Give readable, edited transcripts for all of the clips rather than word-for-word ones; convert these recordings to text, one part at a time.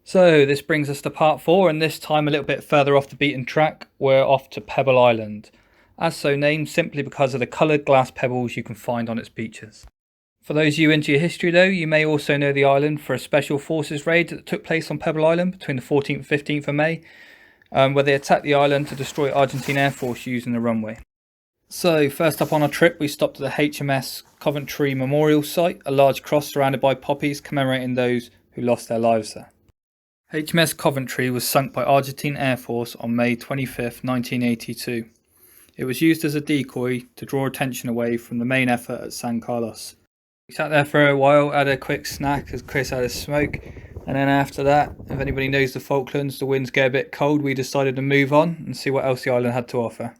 So this brings us to part 4, and this time a little bit further off the beaten track. We're off to Pebble Island, as so named simply because of the coloured glass pebbles you can find on its beaches. For those of you into your history though, you may also know the island for a special forces raid that took place on Pebble Island between the 14th and 15th of May, where they attacked the island to destroy Argentine Air Force using the runway. So first up on our trip, we stopped at the HMS COVENTRY Memorial Site, a large cross surrounded by poppies commemorating those who lost their lives there. HMS COVENTRY was sunk by Argentine Air Force on May 25, 1982. It was used as a decoy to draw attention away from the main effort at San Carlos. We sat there for a while, had a quick snack as Chris had a smoke, and then after that, if anybody knows the Falklands, the winds get a bit cold, we decided to move on and see what else the island had to offer.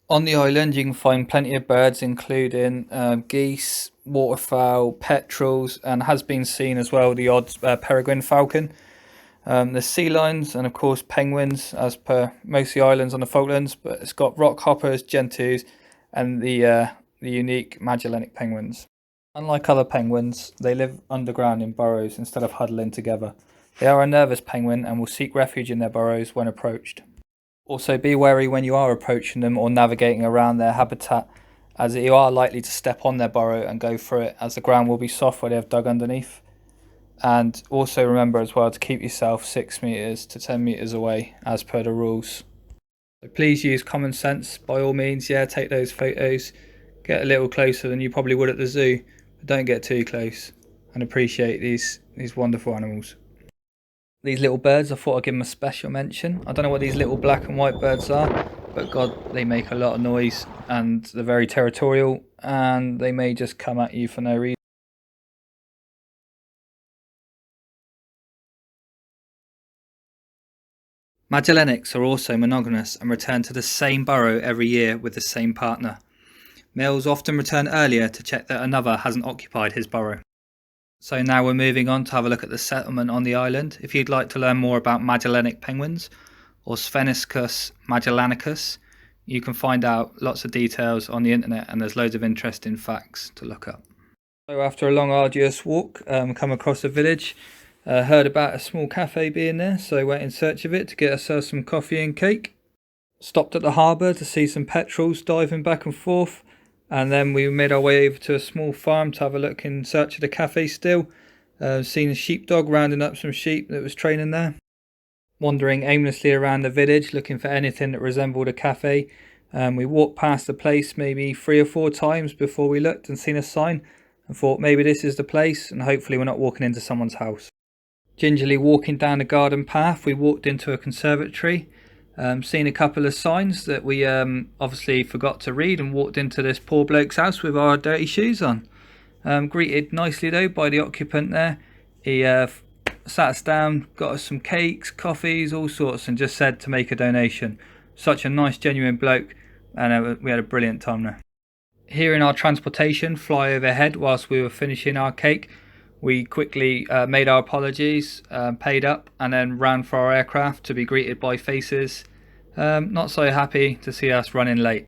On the island you can find plenty of birds, including geese, waterfowl, petrels, and has been seen as well the odd peregrine falcon. There's sea lions and of course penguins, as per most of the islands on the Falklands, but it's got rock hoppers, gentoos, and the unique Magellanic penguins. Unlike other penguins, they live underground in burrows instead of huddling together. They are a nervous penguin and will seek refuge in their burrows when approached. Also be wary when you are approaching them or navigating around their habitat, as you are likely to step on their burrow and go through it, as the ground will be soft where they have dug underneath. And also remember as well to keep yourself 6 meters to 10 meters away as per the rules. So please use common sense by all means. Yeah, take those photos, get a little closer than you probably would at the zoo, but don't get too close, and appreciate these wonderful animals. These little birds, I thought I'd give them a special mention. I don't know what these little black and white birds are, but God, they make a lot of noise and they're very territorial, and they may just come at you for no reason. Magellanics are also monogamous and return to the same burrow every year with the same partner. Males often return earlier to check that another hasn't occupied his burrow. So now we're moving on to have a look at the settlement on the island. If you'd like to learn more about Magellanic penguins, or Spheniscus magellanicus, you can find out lots of details on the internet, and there's loads of interesting facts to look up. So after a long arduous walk, come across a village. Heard about a small cafe being there, so went in search of it to get ourselves some coffee and cake. Stopped at the harbour to see some petrels diving back and forth, and then we made our way over to a small farm to have a look in search of the cafe still. Seen a sheepdog rounding up some sheep that was training there. Wandering aimlessly around the village looking for anything that resembled a cafe. We walked past the place maybe 3 or 4 times before we looked and seen a sign and thought maybe this is the place, and hopefully we're not walking into someone's house. Gingerly walking down the garden path, we walked into a conservatory, seen a couple of signs that we obviously forgot to read, and walked into this poor bloke's house with our dirty shoes on. Greeted nicely though by the occupant there. He sat us down, got us some cakes, coffees, all sorts, and just said to make a donation. Such a nice genuine bloke, and we had a brilliant time there. Hearing our transportation fly overhead whilst we were finishing our cake, we quickly made our apologies, paid up, and then ran for our aircraft to be greeted by faces not so happy to see us running late.